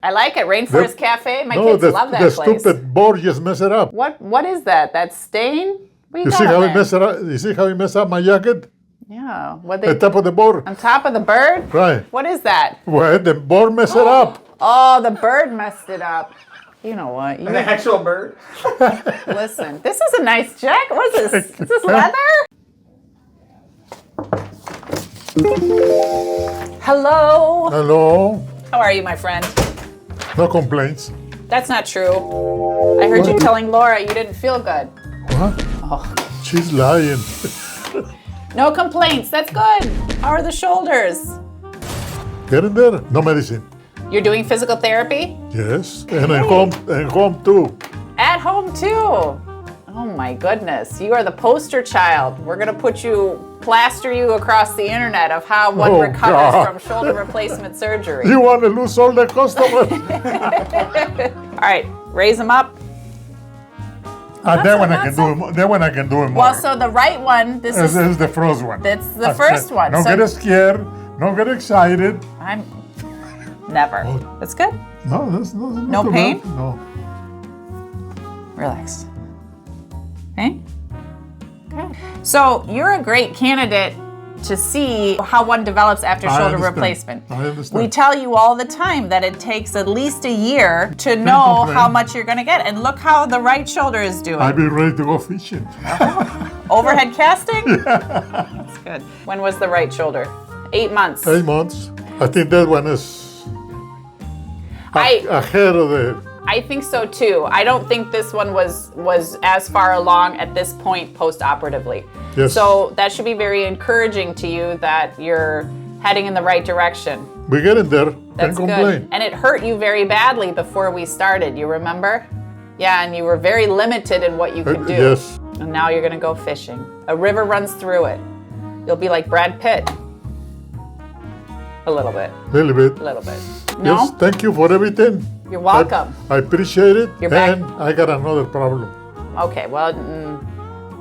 I like it. Rainforest Cafe. My kids love that the place. stupid board just messed it up. What is that? That stain? What You see how he messed it up? You see how he messed up my jacket? Yeah. What The top of the board. on top of the bird? Right. What is that? Well, the board messed it up. Oh, the bird messed it up. You know what? An actual bird? Listen, this is a nice jacket. What is this? Is this leather? Hello. Hello. How are you, my friend? No complaints. That's not true. I heard you telling Laura you didn't feel good. What? Oh. She's lying. No complaints. That's good. How are the shoulders? Getting there. No medicine. You're doing physical therapy? Yes. And at home too. At home too. Oh my goodness. You are the poster child. We're going to plaster you across the internet of how one recovers from shoulder replacement surgery. You want to lose all the customers? All right, raise them up. Then when I can do it more. Well, so the right one, this is the first one. That's the first one. Don't get scared. Don't get excited. I'm never. That's good. No, that's not. No pain? No. Relax. Okay? Good. So you're a great candidate to see how one develops after shoulder replacement. I understand. We tell you all the time that it takes at least a year to know how much you're going to get. And look how the right shoulder is doing. I'll be ready to go fishing. Overhead casting? Yeah. That's good. When was the right shoulder? 8 months. 8 months. I think that one is ahead of the... I think so too. I don't think this one was as far along at this point post-operatively. Yes. So that should be very encouraging to you that you're heading in the right direction. We're getting there. That's Can't complain. good. And it hurt you very badly before we started, you remember? Yeah, and you were very limited in what you could do. Yes. And now you're gonna go fishing. A river runs through it. You'll be like Brad Pitt. A little bit. A little bit. A little bit. No? Yes, thank you for everything. You're welcome. I appreciate it. You're back. And I got another problem. Okay, well,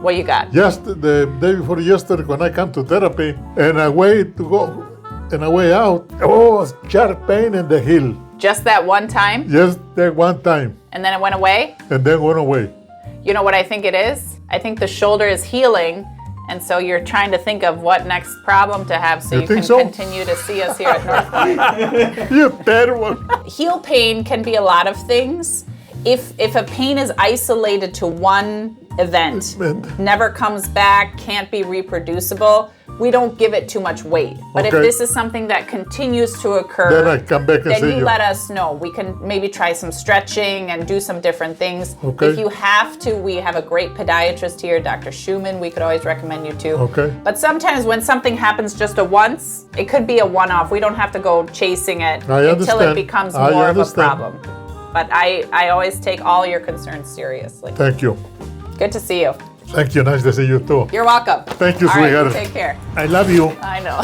what you got? Just the day before yesterday when I come to therapy, and a way to go, and a way out, sharp pain in the heel. Just that one time? Just that one time. And then it went away? And then went away. You know what I think it is? I think the shoulder is healing, and so you're trying to think of what next problem to have so you can continue to see us here at North Point. You're terrible. Heel pain can be a lot of things. If a pain is isolated to one event, never comes back, can't be reproducible, we don't give it too much weight. But if this is something that continues to occur, then I come back and see you. Then you let us know. We can maybe try some stretching and do some different things. Okay. If you have to, we have a great podiatrist here, Dr. Schumann. We could always recommend you to. Okay. But sometimes when something happens just a once, it could be a one-off. We don't have to go chasing it until it becomes more of a problem. But I always take all your concerns seriously. Thank you. Good to see you. Thank you. Nice to see you too. You're welcome. Thank you, all sweetheart. Right, take care. I love you. I know.